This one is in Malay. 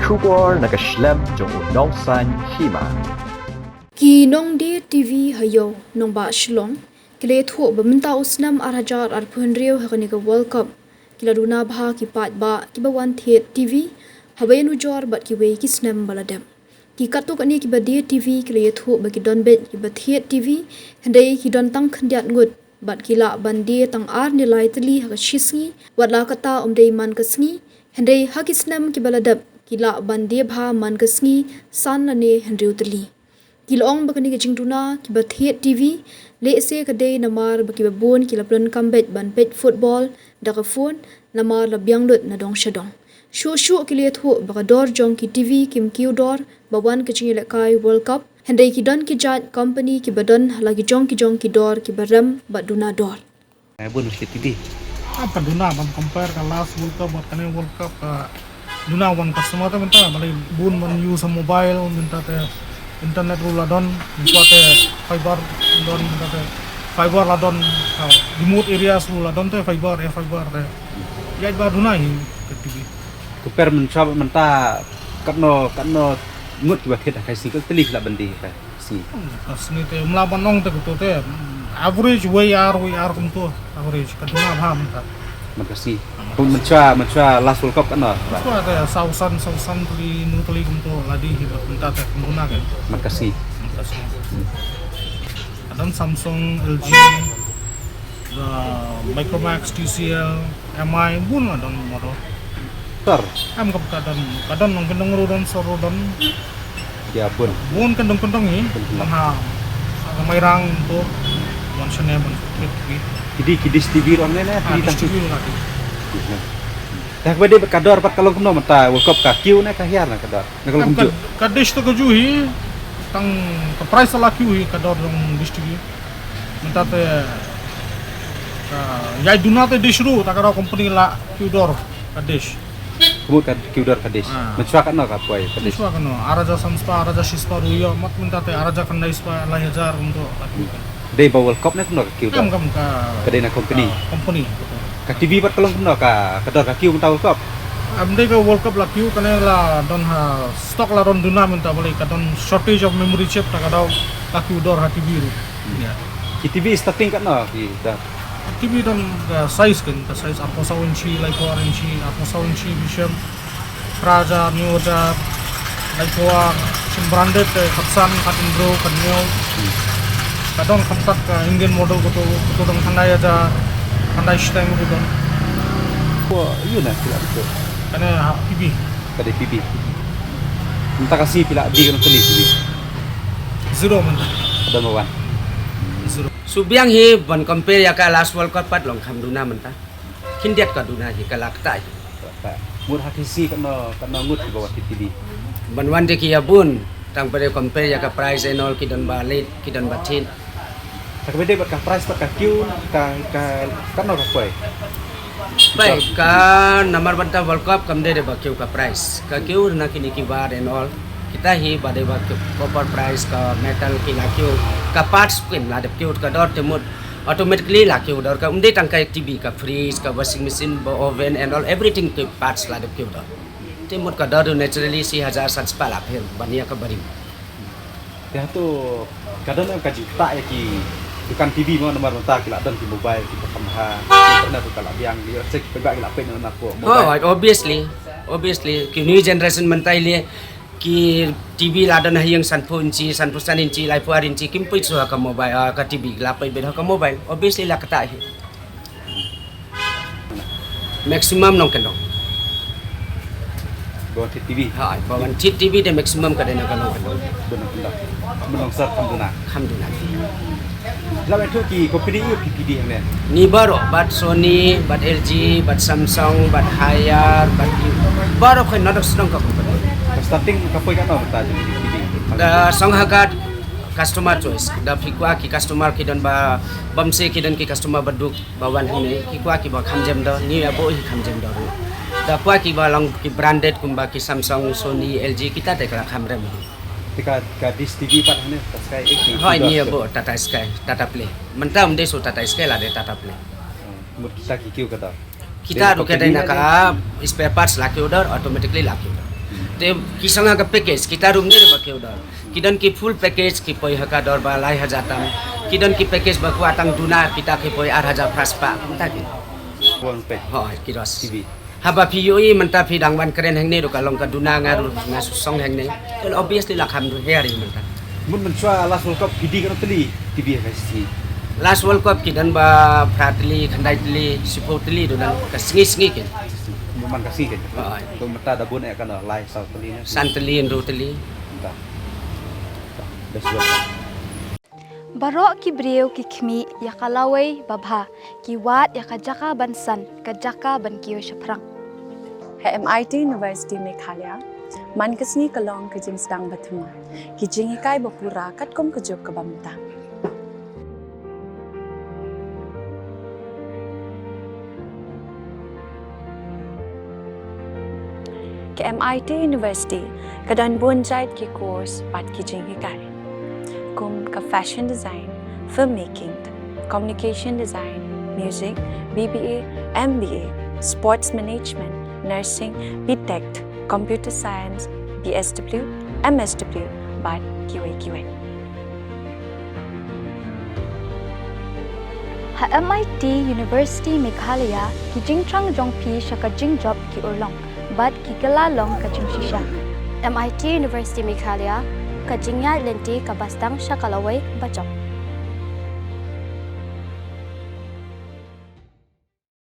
Shubor nakaslem jong unong san hima. Ki nong de TV hayo nong ba shlong kile thu bamenta usnam arhajar arphun riu hakani ka World Cup kila runa bha ki pat ba ki ba wan the TV habenu jor bat ki we ki snam baladam ki katuk ani ki ba de TV kile thu ba ki don bet ki ba the TV handai ki don tang khandiat ngut bat kila bande tang ar ni lai tli ha shisngi wala kata umdei man kasngi handai ha ki snam ki baladap kila bande bha man kasngi san ane handriu tli kilong bakani ke jingtuna ki bathiet TV le se ka dei namar baki babon ki laplan comeback ban pet football daga phone namar la byanglut na dong shadong shu ki le thu baka dor jong ki TV kim kiu dor bawan ke chingile kai World Cup handai ki don ki jat company ki badon lagi jong ki dor ki baram baduna dor Bun ke TV. Apa duna bang compare ka last World Cup buat kane World Cup duna wan customer ta minta malai bun man use mobile minta te internet rula don minta fiber don minta fiber la don remote areas rula don te fiber te ya ba duna hi ke TV Kuper mencoba menta karno ngut buat kita kasih ke telih lah bendi ka si. asni te mlaban nong te te average way ar kumto average ka duna bha minta Makasih. Pun mencoba last World Cup kan no. so ada sausan tuli nutuli kumto ladi hi minta te kumuna kan Makasih. Ada Samsung, LG, Micromax, TCL, MI, bun ada model. Tor. Am kadang nong kendong rodon sorodon, Ya pun. bun kendong ni, mana mairang tu, mansanya ban Kidis TV ron ne di TV lagi. Dah bade kador pat kalau kuno menta World Cup ka kiu ne ka hiar na kador. Na kalau kunju. Kadish tu kejuhi, tang ke price lah kiu kador dong dish TV. Minta te, ya duna te dish ru, tak ada company lah kiu dor kadish. Kumut ka kiu dor kadis. Mencoba kan no ka puai kadis. Iswa kano araja samspa araja shispa ruya mat minta te araja kan ispa lah hajar untuk Dei ba World Cup ne kuno ka kiu dor. kam ka Kadai na company. company Ka TV pat kalau kuno ka kador ka kiu menta World Cup. amde ka World Cup la kiu kana la don ha stock la don duna minta boleh ka don shortage of memory chip tak ada la kiu dor hati biru ya TV starting kan no ki dah. TV don size kan ka size apa sa inci like 4 inci apa sa inci bisham praja new jar like 4 sim branded khatsan khatin bro kanyo kadang khamtat ka Indian model ko to dong khandai aja khandai style mo don Wah, iya na pila betul. kana TV Kadai TV. Minta kasih pila di kan teli TV. zero man Ada mawan. zero Subyang hi bon compare ya ka last World Cup pat long kham duna menta kindiat ka duna hi kalak ta Mur hakisi kan ngut di bawah TV. ban wan de ki abun tang pare compare ya ka price and all ki don ba late ki don ba thin Tak beda buat price buat kiu kan no ka puai. pai ka nomor banta World Cup kam de ba kyu ka price ka kyu na kini ki bar and all kita hi ba de ba copper price ka metal ki la kyu ka parts pin la de kyu ka dot temut automatically la kyu dor ka umde tang ka TV ka fridge ka washing machine ba oven and all everything ki parts la de kyu dor temut ka dor naturally si 1000 satpa la phir bania ka bari Ya tu kadang ka juta ya ki bukan TV mo nomor mentar kila dan di mobile di perkemha internet tu kalau yang dia cek pegak kila pen na ko oh obviously ki new generation mentai le ki TV la dan yang sanpun inci lai puar inci kim pui so ka mobile ka TV la pai be ka mobile obviously la kata hi maximum nong kendong go TV ha bawan TV de maximum ka de na kalau benar menong sar kamduna alhamdulillah lawan tu ki company you PPD yang ni baro bat Sony bat LG bat Samsung bat Haier bat baro khay nadok sedang ka company starting kapoy kan no ta jadi PPD da sanghagat customer choice da phikwa ki customer ki dan ba bamse ki dan ki customer baduk bawan hine ki kwa ki ba khamjem da ni abo hi khamjem da da kwa ki ba long ki branded kumba ki Samsung Sony LG kita te kala khamrem tika gadis TV pat hane taskai iki ha ni abo Tata Sky Tata Play mentam de so Tata Sky la de Tata Play mut kita ki kiu kata kita ruke dai naka spare parts laki order automatically laki order te kisanga ka package kita room de ba keu dor kidan ki full package ki poi haka dor ba lai hajatam kidan ki package ba ku atang duna kita ki poi 8000 praspa ta ki Wan pe hoi kiros TV. haba PUI menta pi dangwan keren hang ne do kalong ka duna ngaru ngasu song hang ne then obviously la kham do heri menta Mun mensua last World Cup PD kan teli TV kasi. last world cup kidan ba pratli khandai tli supportli do dan ka singi kin Memang kasih kan. hoi Tu mata da bun kan live South teli ni. santli ndo tli Entah. Best world. Barok ki breu ki khmi ya kalawai babha ki wat ya kajaka bansan kajaka ban kiyo shaprang. MIT University Meghalaya mankasni kalong kajing sedang batuma kijing ikai bapura katkom kejok kabamta ke MIT University kadan bonjait ki course pat kijing ikai kum ka fashion design filmmaking communication design music BBA MBA sports management nursing BTech computer science BSW MSW bat QA Ha MIT University Meghalaya ki jingtrang jongpi shaka jingjop ki urlong bat ki galalong ka jingshisha. MIT University Meghalaya ka jingya lenti ka bastang shakalawai bachok.